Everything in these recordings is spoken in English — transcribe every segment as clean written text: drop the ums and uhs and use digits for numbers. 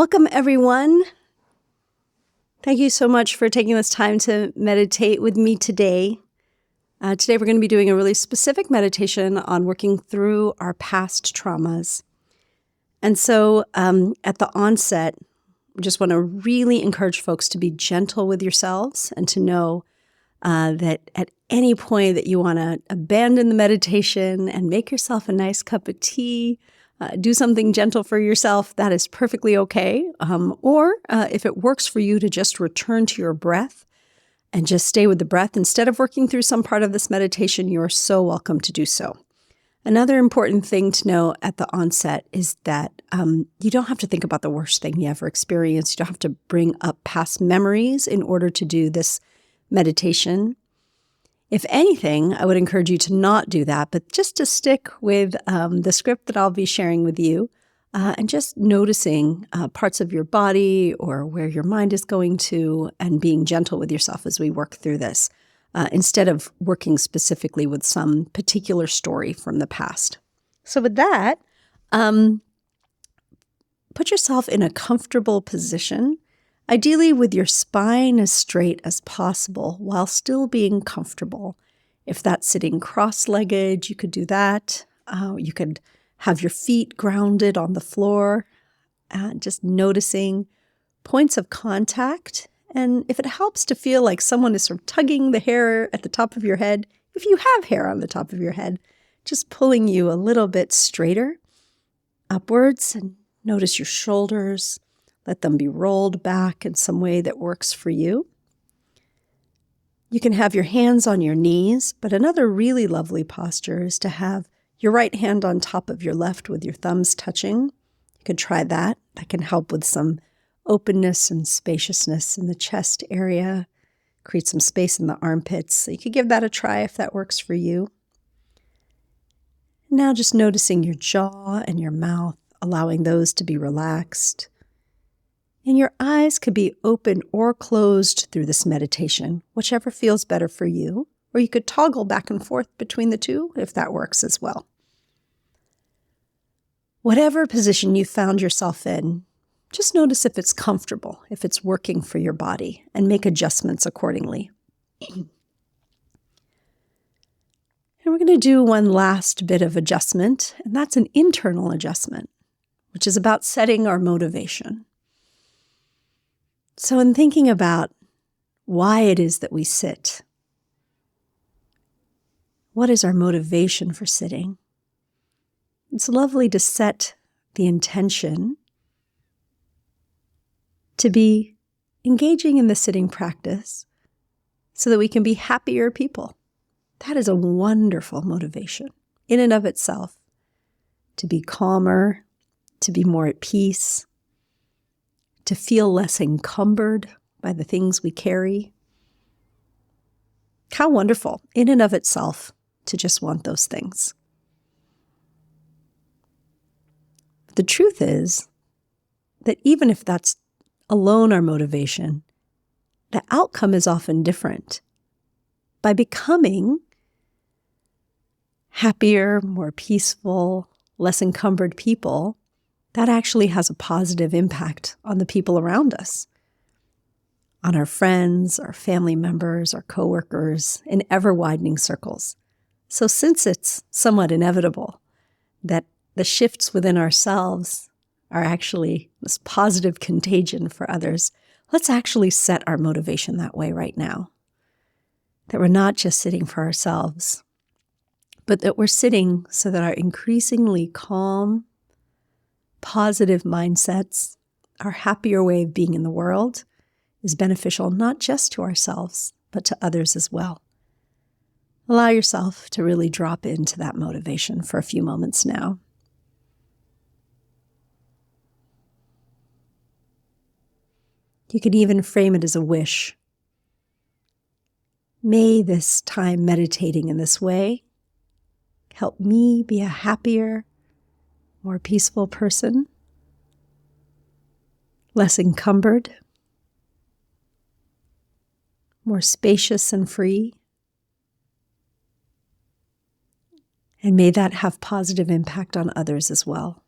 Welcome, everyone. Thank you so much for taking this time to meditate with me today. Today, we're going to be doing a really specific meditation on working through our past traumas. And so at the onset, I just want to really encourage folks to be gentle with yourselves and to know that at any point that you want to abandon the meditation and make yourself a nice cup of tea, do something gentle for yourself, that is perfectly okay. Or if it works for you to just return to your breath and just stay with the breath instead of working through some part of this meditation, you are so welcome to do so. Another important thing to know at the onset is that you don't have to think about the worst thing you ever experienced. You don't have to bring up past memories in order to do this meditation. If anything, I would encourage you to not do that, but just to stick with the script that I'll be sharing with you and just noticing parts of your body or where your mind is going to and being gentle with yourself as we work through this instead of working specifically with some particular story from the past. So with that, put yourself in a comfortable position, ideally with your spine as straight as possible while still being comfortable. If that's sitting cross-legged, you could do that. You could have your feet grounded on the floor, just noticing points of contact. And if it helps to feel like someone is sort of tugging the hair at the top of your head, if you have hair on the top of your head, just pulling you a little bit straighter upwards, and notice your shoulders. Let them be rolled back in some way that works for you. You can have your hands on your knees, but another really lovely posture is to have your right hand on top of your left with your thumbs touching. You could try that. That can help with some openness and spaciousness in the chest area, create some space in the armpits. So you could give that a try if that works for you. Now just noticing your jaw and your mouth, allowing those to be relaxed. And your eyes could be open or closed through this meditation, whichever feels better for you. Or you could toggle back and forth between the two if that works as well. Whatever position you found yourself in, just notice if it's comfortable, if it's working for your body, and make adjustments accordingly. And we're going to do one last bit of adjustment, and that's an internal adjustment, which is about setting our motivation. So in thinking about why it is that we sit, what is our motivation for sitting? It's lovely to set the intention to be engaging in the sitting practice so that we can be happier people. That is a wonderful motivation in and of itself, to be calmer, to be more at peace, to feel less encumbered by the things we carry. How wonderful in and of itself to just want those things. The truth is that even if that's alone our motivation, the outcome is often different. By becoming happier, more peaceful, less encumbered people, that actually has a positive impact on the people around us, on our friends, our family members, our coworkers, in ever-widening circles. So since it's somewhat inevitable that the shifts within ourselves are actually this positive contagion for others, let's actually set our motivation that way right now. That we're not just sitting for ourselves, but that we're sitting so that our increasingly calm, positive mindsets, our happier way of being in the world, is beneficial not just to ourselves, but to others as well. Allow yourself to really drop into that motivation for a few moments now. You could even frame it as a wish. May this time meditating in this way help me be a happier, more peaceful person, less encumbered, more spacious and free. And may that have positive impact on others as well.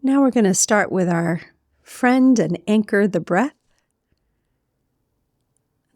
Now we're going to start with our friend and anchor, the breath.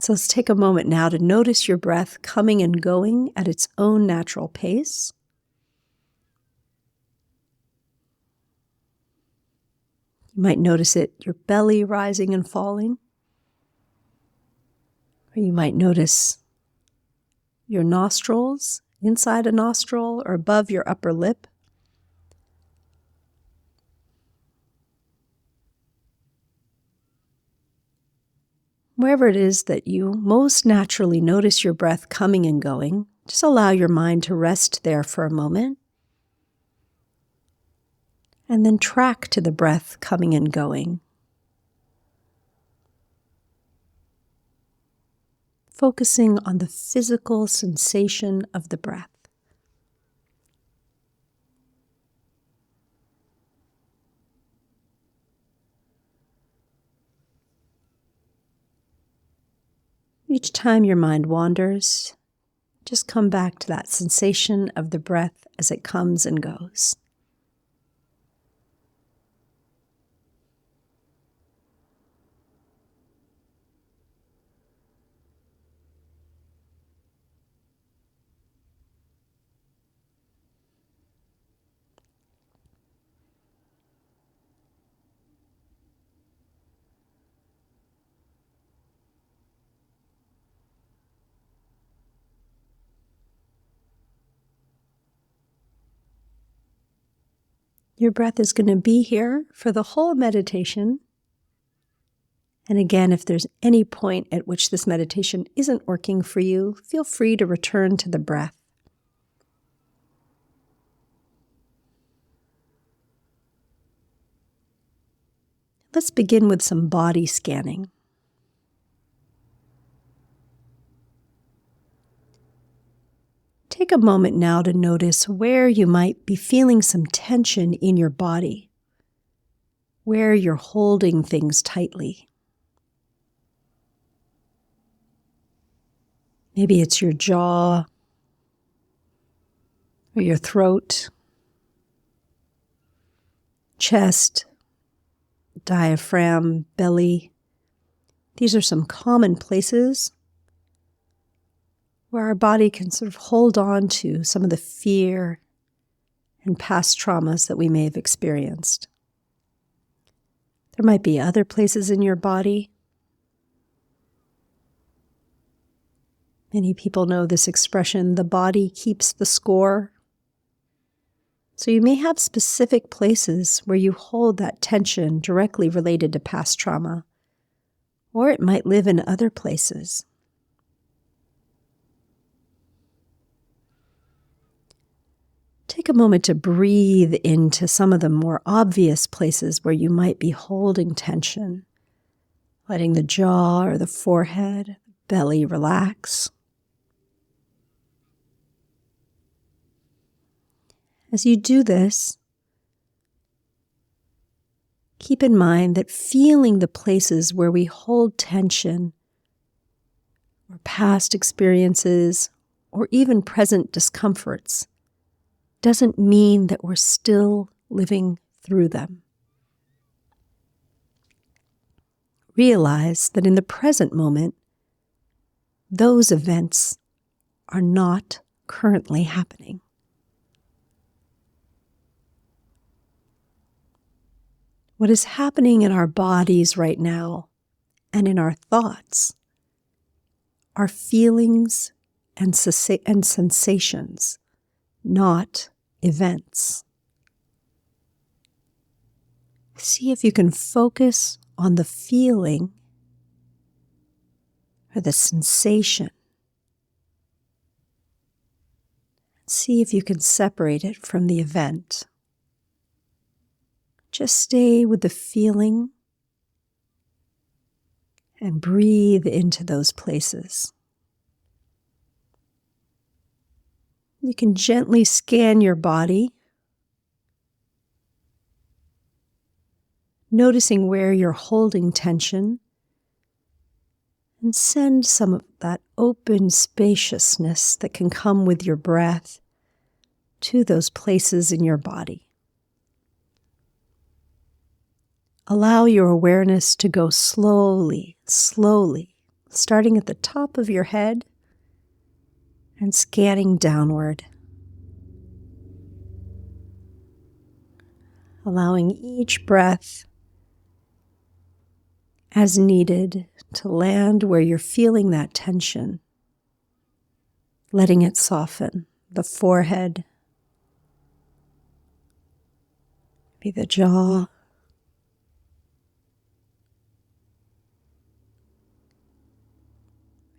So let's take a moment now to notice your breath coming and going at its own natural pace. You might notice your belly rising and falling. Or you might notice your nostrils, inside a nostril or above your upper lip. Wherever it is that you most naturally notice your breath coming and going, just allow your mind to rest there for a moment. And then track to the breath coming and going. Focusing on the physical sensation of the breath. Each time your mind wanders, just come back to that sensation of the breath as it comes and goes. Your breath is going to be here for the whole meditation. And again, if there's any point at which this meditation isn't working for you, feel free to return to the breath. Let's begin with some body scanning. Take a moment now to notice where you might be feeling some tension in your body, where you're holding things tightly. Maybe it's your jaw or your throat, chest, diaphragm, belly. These are some common places where our body can sort of hold on to some of the fear and past traumas that we may have experienced. There might be other places in your body. Many people know this expression, the body keeps the score. So you may have specific places where you hold that tension directly related to past trauma, or it might live in other places. Take a moment to breathe into some of the more obvious places where you might be holding tension, letting the jaw or the forehead, belly relax. As you do this, keep in mind that feeling the places where we hold tension, or past experiences, or even present discomforts, doesn't mean that we're still living through them. Realize that in the present moment, those events are not currently happening. What is happening in our bodies right now and in our thoughts are feelings and sensations, not events. See if you can focus on the feeling or the sensation. See if you can separate it from the event. Just stay with the feeling and breathe into those places. You can gently scan your body, noticing where you're holding tension, and send some of that open spaciousness that can come with your breath to those places in your body. allow your awareness to go slowly, slowly, starting at the top of your head and scanning downward, allowing each breath as needed to land where you're feeling that tension, letting it soften the forehead, maybe the jaw,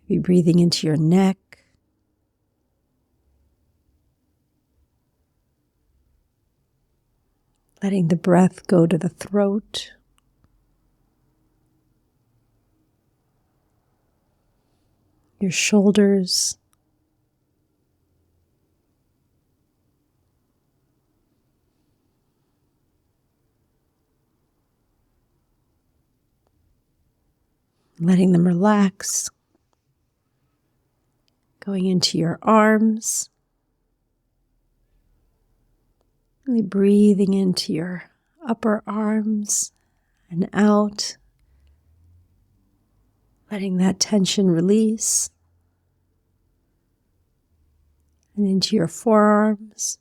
maybe breathing into your neck, letting the breath go to the throat, your shoulders, letting them relax, going into your arms, really breathing into your upper arms and out, letting that tension release, and into your forearms.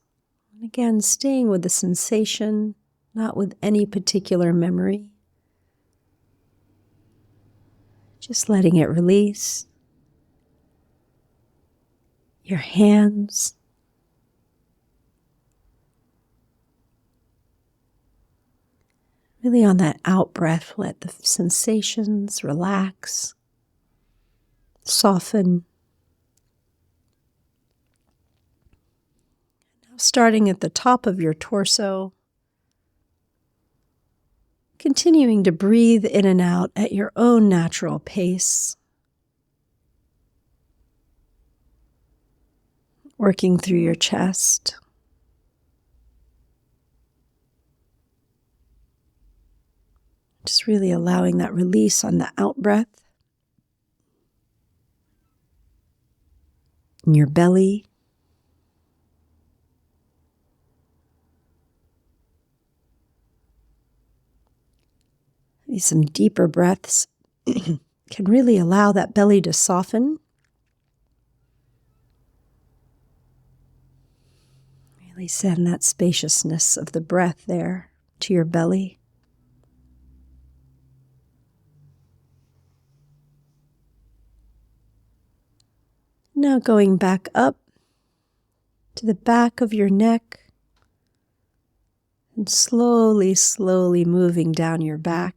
And again, staying with the sensation, not with any particular memory. Just letting it release. Your hands. Really on that out breath, let the sensations relax, soften. Now starting at the top of your torso, continuing to breathe in and out at your own natural pace, working through your chest. Just really allowing that release on the out breath. In your belly. Maybe some deeper breaths can really allow that belly to soften. Really send that spaciousness of the breath there to your belly. Now going back up to the back of your neck and slowly, slowly moving down your back.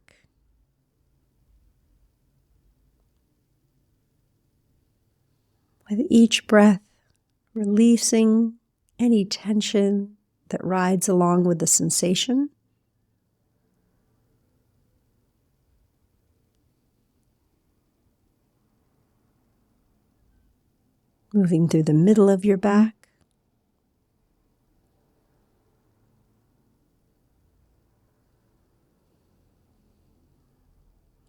With each breath, releasing any tension that rides along with the sensation. Moving through the middle of your back.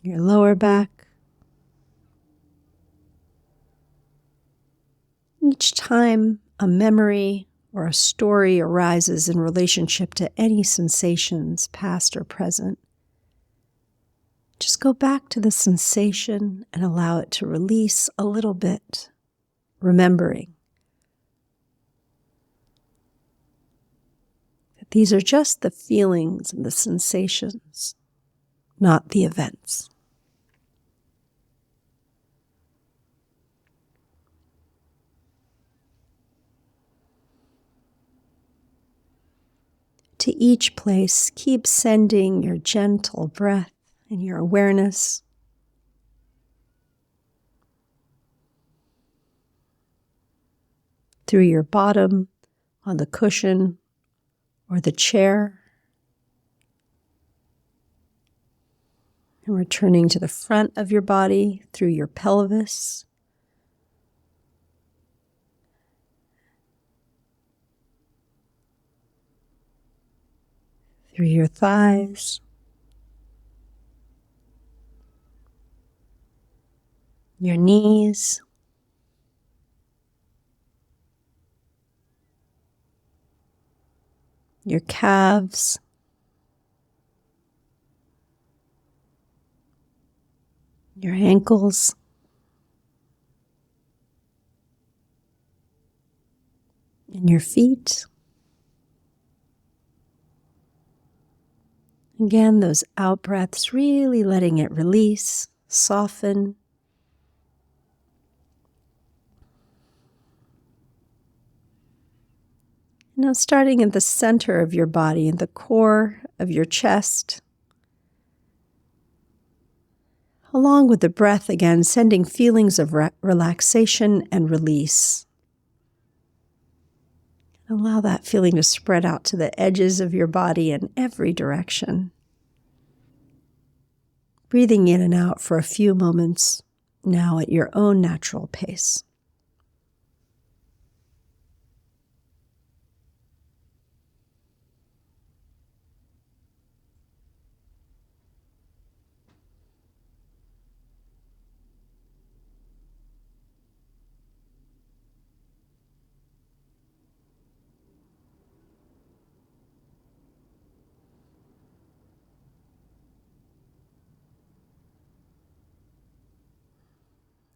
Your lower back. Each time a memory or a story arises in relationship to any sensations, past or present, just go back to the sensation and allow it to release a little bit, remembering that these are just the feelings and the sensations, not the events. To each place, keep sending your gentle breath and your awareness. Through your bottom, on the cushion or the chair. And returning to the front of your body through your pelvis. Through your thighs. Your knees. Your calves. your ankles, and your feet. Again, those out breaths, really letting it release, soften. Now starting at the center of your body, in the core of your chest, along with the breath again, sending feelings of relaxation and release. Allow that feeling to spread out to the edges of your body in every direction. Breathing in and out for a few moments now at your own natural pace.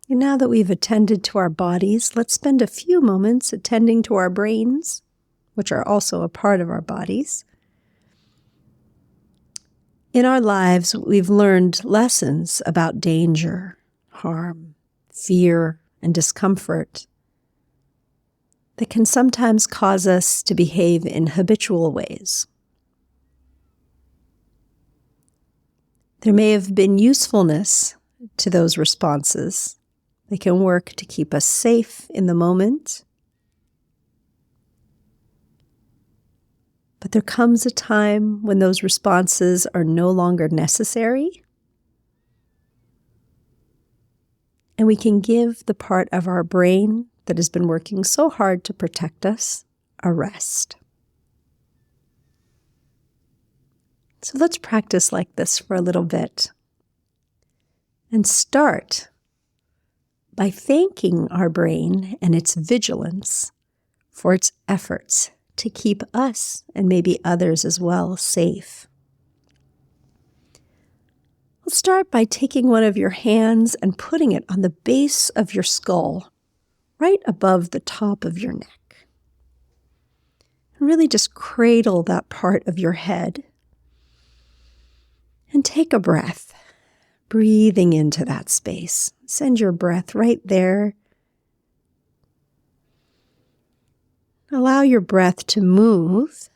And now that we've attended to our bodies, let's spend a few moments attending to our brains, which are also a part of our bodies. In our lives, we've learned lessons about danger, harm, fear, and discomfort that can sometimes cause us to behave in habitual ways. There may have been usefulness to those responses. They can work to keep us safe in the moment. But there comes a time when those responses are no longer necessary, and we can give the part of our brain that has been working so hard to protect us a rest. So let's practice like this for a little bit and start by thanking our brain and its vigilance for its efforts to keep us, and maybe others as well, safe. Let's start by taking one of your hands and putting it on the base of your skull, right above the top of your neck. And really just cradle that part of your head and take a breath. Breathing into that space. Send your breath right there. Allow your breath to move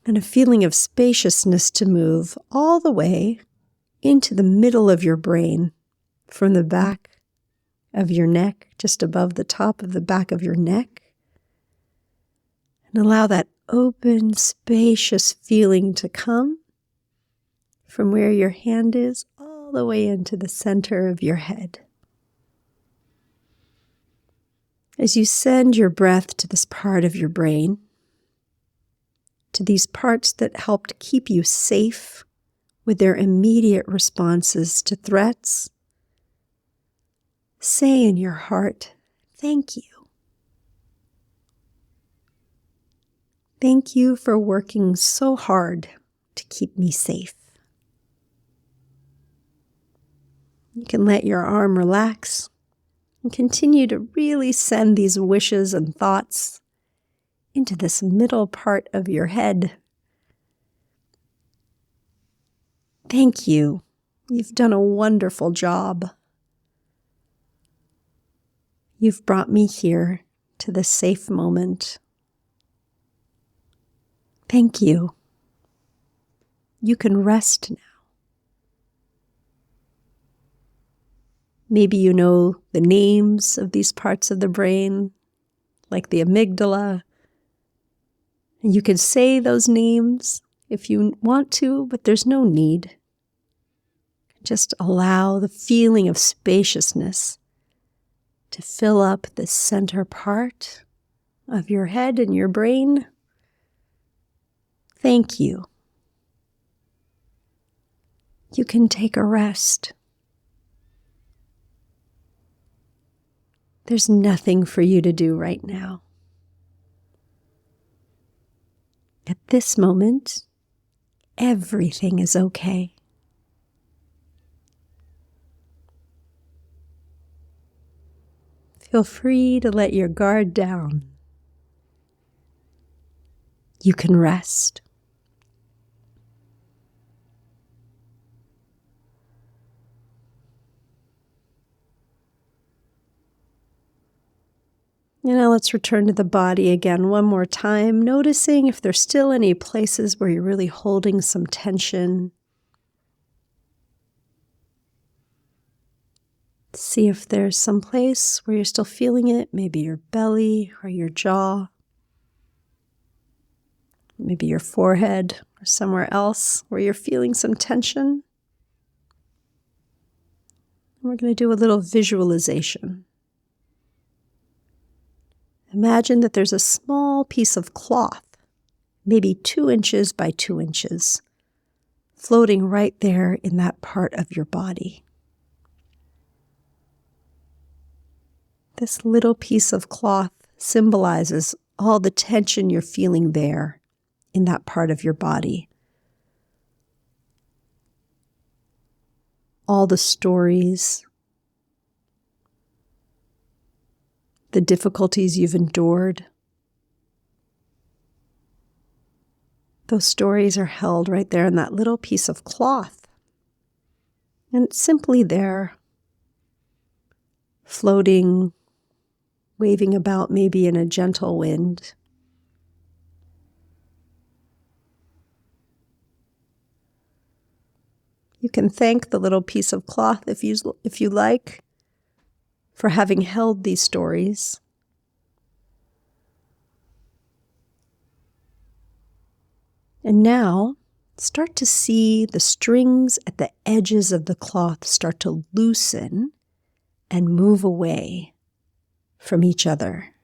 and a feeling of spaciousness to move all the way into the middle of your brain, from the back of your neck, just above the top of the back of your neck. And allow that open, spacious feeling to come from where your hand is all the way into the center of your head. As you send your breath to this part of your brain, to these parts that helped keep you safe with their immediate responses to threats, say in your heart, thank you. Thank you for working so hard to keep me safe. You can let your arm relax and continue to really send these wishes and thoughts into this middle part of your head. Thank you. You've done a wonderful job. You've brought me here to this safe moment. Thank you. You can rest now. Maybe you know the names of these parts of the brain, like the amygdala. And you can say those names if you want to, but there's no need. Just allow the feeling of spaciousness to fill up the center part of your head and your brain. Thank you. You can take a rest. There's nothing for you to do right now. At this moment, everything is okay. Feel free to let your guard down. You can rest. And now let's return to the body again one more time, noticing if there's still any places where you're really holding some tension. See if there's some place where you're still feeling it, maybe your belly or your jaw, maybe your forehead or somewhere else where you're feeling some tension. And we're going to do a little visualization. Imagine that there's a small piece of cloth, maybe 2 inches by 2 inches, floating right there in that part of your body. This little piece of cloth symbolizes all the tension you're feeling there in that part of your body. All the stories, the difficulties you've endured. Those stories are held right there in that little piece of cloth. And it's simply there, floating, waving about maybe in a gentle wind. You can thank the little piece of cloth if you like, for having held these stories. And now, start to see the strings at the edges of the cloth start to loosen and move away from each other.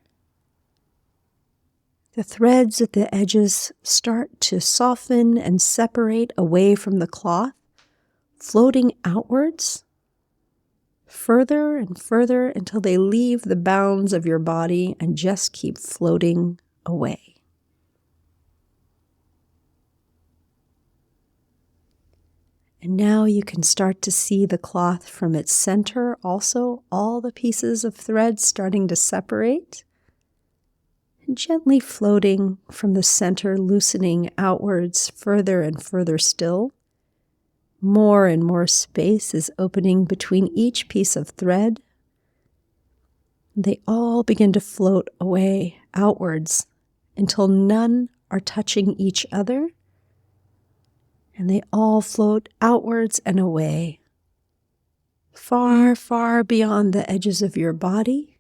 The threads at the edges start to soften and separate away from the cloth, floating outwards, further and further until they leave the bounds of your body and just keep floating away. And now you can start to see the cloth from its center also, all the pieces of thread starting to separate and gently floating from the center, loosening outwards further and further still. More and more space is opening between each piece of thread. They all begin to float away outwards until none are touching each other. And they all float outwards and away, far, far beyond the edges of your body.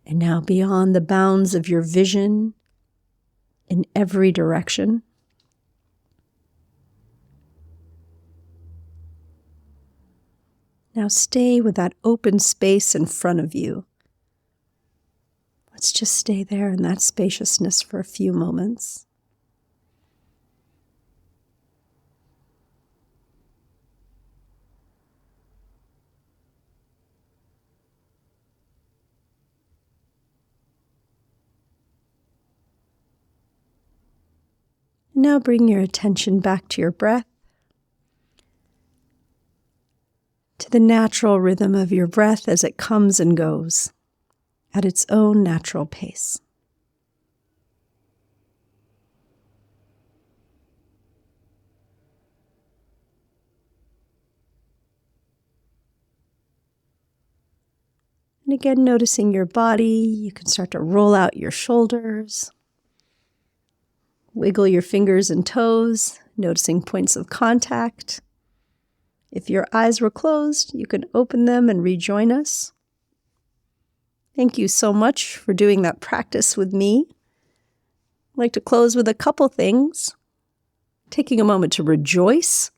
And now beyond the bounds of your vision in every direction. Now stay with that open space in front of you. Let's just stay there in that spaciousness for a few moments. Now bring your attention back to your breath, to the natural rhythm of your breath as it comes and goes at its own natural pace. And again, noticing your body, you can start to roll out your shoulders, wiggle your fingers and toes, noticing points of contact. If your eyes were closed, you can open them and rejoin us. Thank you so much for doing that practice with me. I'd like to close with a couple things. Taking a moment to rejoice.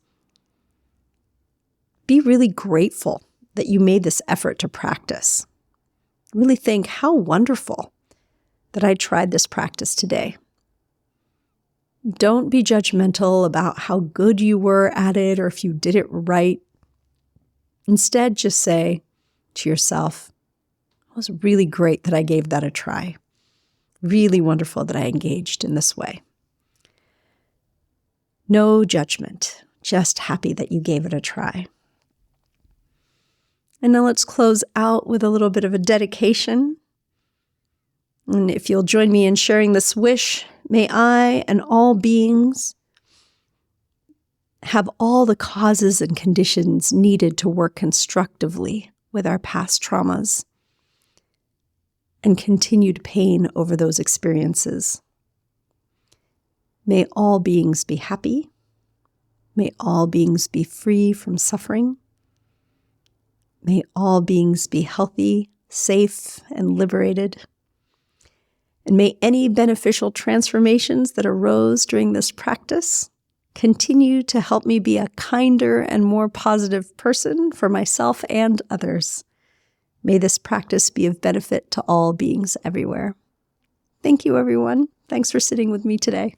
Be really grateful that you made this effort to practice. Really think how wonderful that I tried this practice today. Don't be judgmental about how good you were at it or if you did it right. Instead, just say to yourself, it was really great that I gave that a try. Really wonderful that I engaged in this way. No judgment, just happy that you gave it a try. And now let's close out with a little bit of a dedication. And if you'll join me in sharing this wish, may I and all beings have all the causes and conditions needed to work constructively with our past traumas and continued pain over those experiences. May all beings be happy. May all beings be free from suffering. May all beings be healthy, safe, and liberated. And may any beneficial transformations that arose during this practice continue to help me be a kinder and more positive person for myself and others. May this practice be of benefit to all beings everywhere. Thank you, everyone. Thanks for sitting with me today.